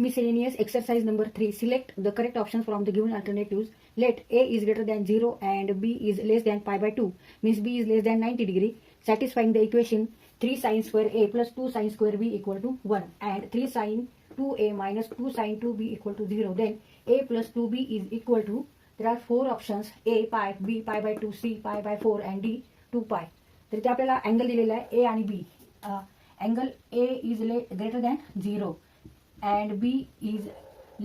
Miscellaneous exercise number 3. Select the correct options from the given alternatives. Let A is greater than 0 and B is less than pi by 2. Means B is less than 90 degree. Satisfying the equation 3 sine square A plus 2 sine square B equal to 1 and 3 sine 2A minus 2 sine 2B equal to 0. Then A plus 2B is equal to, there are 4 options, A pi, B pi by 2, C pi by 4 and D 2 pi. तर इथे आपल्याला angle दिलेला आहे A आणि B. Angle A is greater than 0 and B is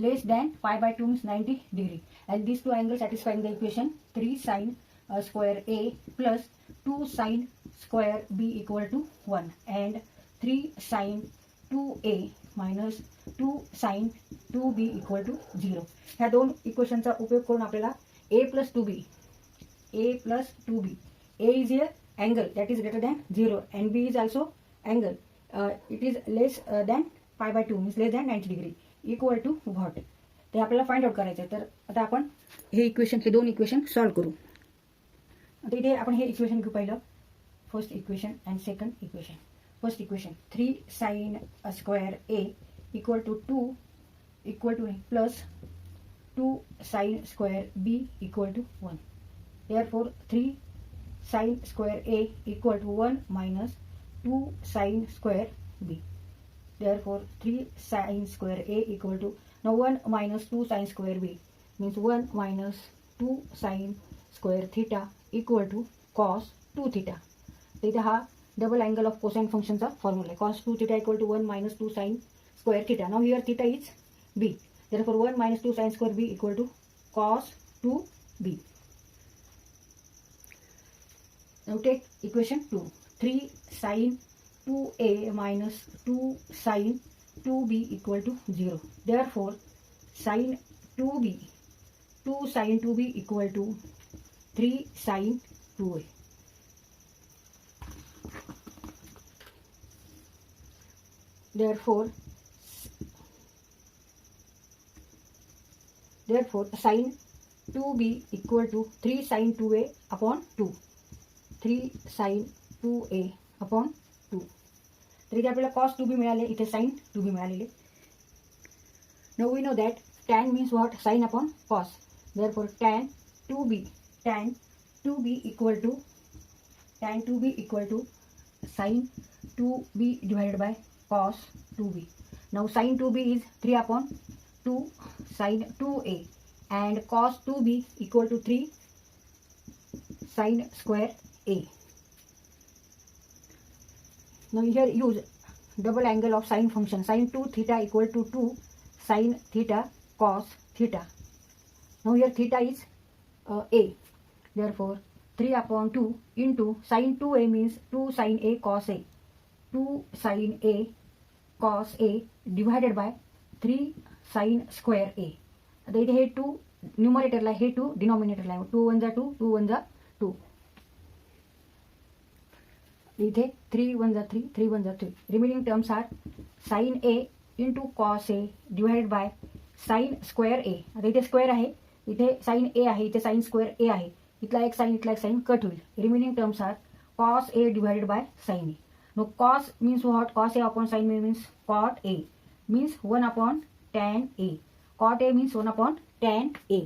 less than pi by 2 means 90 degree, and these two angles satisfying the equation 3 sine square A plus 2 sine square B equal to 1 and 3 sine 2A minus 2 sine 2B equal to 0. ह्या दोन इक्वेशनचा उपयोग करून आपल्याला A plus 2B A is here angle that is greater than 0 and B is also angle, it is less than pi by 2 means less than 90 degree equal to what, ते आपल्याला find out करायचं आहे. तर आता आपण हे दोन equation solve करू. आता इथे आपण हे इक्वेशन घेऊ पहिलं, first equation and second equation. First equation 3 sine square A equal to 2 equal to plus 2 sine square B equal to 1. Therefore 3 sine square A equal to 1 minus 2 sine square B. Therefore 3 sine square A equal to, now 1 minus 2 sine square B means 1 minus 2 sine square theta equal to cos 2 theta. तर इथे हा double angle of cosine फंक्शनचा formula आहे. cos 2 theta equal to 1 minus 2 sine square theta. Now here theta is B. Therefore 1 minus 2 sine square B equal to cos 2B. Now take equation 2. 3 sine 2A minus 2 sine 2B equal to 0. Therefore, sine 2 sine 2B equal to 3 sine 2A. Therefore, sine 2B equal to 3 sine 2A upon 2. 3 sine 2A upon 2. तर इथे आपल्याला cos 2b मिळाले, इथे sin 2b मिळालेले. Now we know that tan means what? Sin upon cos. Therefore tan 2b equal to sin 2b divided by cos 2b. Now sin 2b is 3 upon 2 sin 2a and cos 2b equal to 3 sin square a. Now here use double angle of sine function. Sin 2 theta equal to 2 sin theta cos theta. Now here theta is A. Therefore 3 upon 2 into sin 2A means 2 sin A cos A. 2 sin A cos A divided by 3 sin square A. आता इथे हे 2 न्यूमरेटरला, हे 2 डिनॉमिनेटरला. 2 1 जा 2, 2 1 जा 2. इथे 3 1 जा 3, 3 1 जा 3. Remaining terms are sin A into cos A divided by sin square A. आता इथे स्क्वेअर आहे, इथे sin A आहे, इथे sin स्क्वेअर A आहे. इथला एक साइन कट होईल. Remaining terms are cos A divided by sin A. No cos means what? cos A upon sin A means cot A means 1 upon tan A. cot A means 1 upon tan A.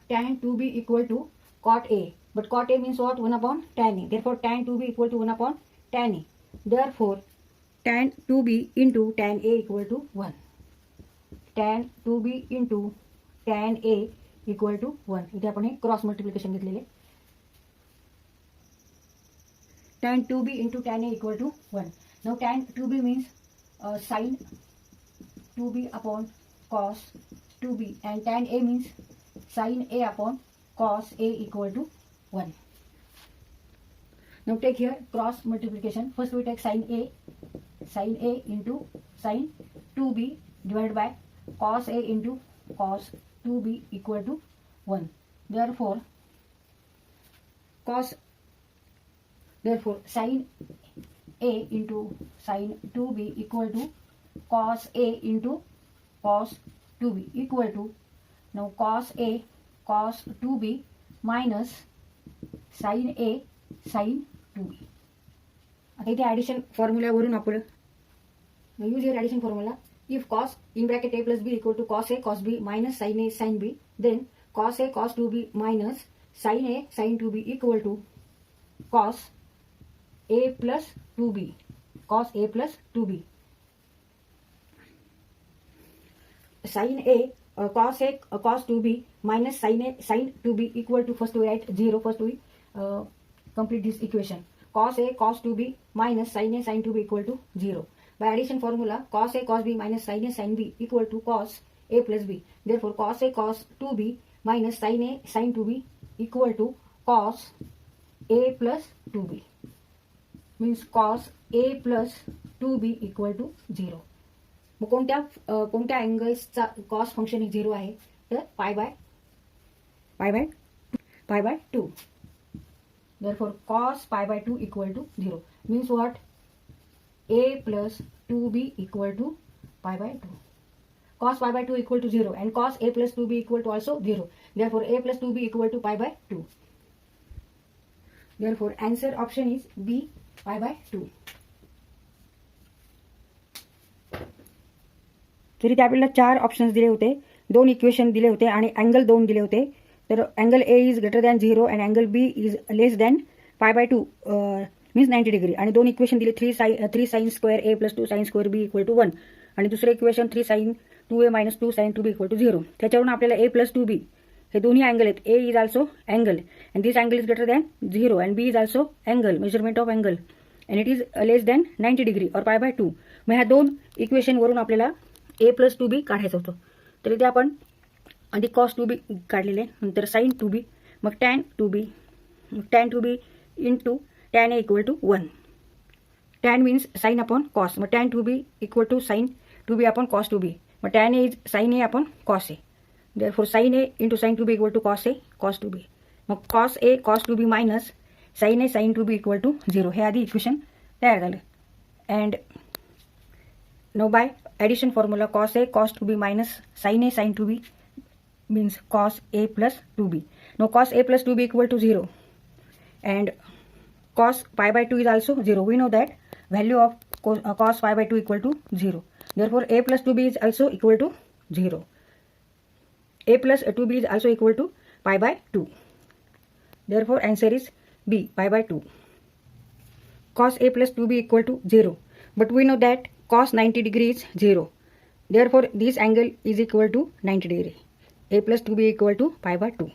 tan 2B equal to cot A. But cot A means what? 1 upon tan A. Therefore tan 2B equal to 1 upon tan A. Therefore tan 2B into tan A equal to 1. Tan 2B into tan A equal to 1. इथे आपण हे cross multiplication घेतलेले. tan 2B into tan A equal to 1. Now tan 2B means sin 2B upon cos 2B and tan A means sin A upon cos A equal to 1. Now take here cross multiplication. First we take sin A into sin 2B divided by cos A into cos 2B equal to 1. Therefore sin A into sin 2B equal to cos A into cos 2B equal to, now cos A cos 2B minus sin A sin 2B. आता इथे addition फॉर्म्युल्यावरून आपण Now use your addition formula. If cos in bracket a plus b equal to cos a cos b minus sin a sin b, then cos a cos 2b minus sin a sin 2b equal to cos a plus 2b. Cos a plus 2b. Sin a cos a cos 2b minus sin a sin 2b equal to, first we write 0. First we complete this equation. Cos a cos 2b minus sin a sin 2b equal to 0. By addition formula, cos a cos b minus sin a sin b equal to cos a plus b. Therefore, cos a cos 2b minus sin a sin 2b equal to cos a plus 2b. Means cos a plus 2b equal to 0. मग कोणत्या अँगल्सचा cos function 0 आहे, तर पाय by 2. Therefore cos pi by 2 equal to 0. Means what? A plus 2b equal to pi by 2. Cos pi by 2 equal to 0 and cos a plus 2b equal to also 0. Therefore a plus 2b equal to pi by 2. Therefore answer option is B, pi by 2. तरी ते आपल्याला 4 options दिले होते, 2 equation दिले होते आणि angle 2 दिले होते. तर angle A is greater than 0 and angle B is less than pi by 2 means 90 degree. आणि 2 इक्वेशन दिले 3 sine square A plus 2 sine square B equal to 1 आणि दुसरे equation 3 sine 2a minus 2 sine 2b equal to 0. त्याच्यावरून आपल्याला a plus 2b हे दोन्ही angle आहेत. A is also angle and this angle is greater than 0 and B is also angle, measurement of angle and it is less than 90 degree और pi by 2. मग ह्या 2 इक्वेशनवरून आपल्याला a plus 2b काढायचं होतं. तर इथे आपण आधी cos 2b काढलेले, नंतर sin 2b, मग tan 2b, मग tan 2b into tan a equal to 1. tan means sin upon cos, मग tan 2b equal to sin 2b upon cos 2b, मग tan a is sin a upon cos a. Therefore sin a into sin 2b equal to cos a cos 2b, मग cos a cos 2b minus sin a sin 2b equal to 0. हे आधी equation तयार झालं. And now by addition formula, cos a cos 2b minus sin a sin 2b means cos a plus 2b. Now cos a plus 2b equal to 0 and cos pi by 2 is also 0. We know that value of cos pi by 2 equal to 0. Therefore a plus 2b is also equal to 0. A plus 2b is also equal to pi by 2. Therefore answer is B, pi by 2. Cos a plus 2b equal to 0. But we know that cos 90 degree is 0. Therefore this angle is equal to 90 degree. A plus 2b equal to pi by 2.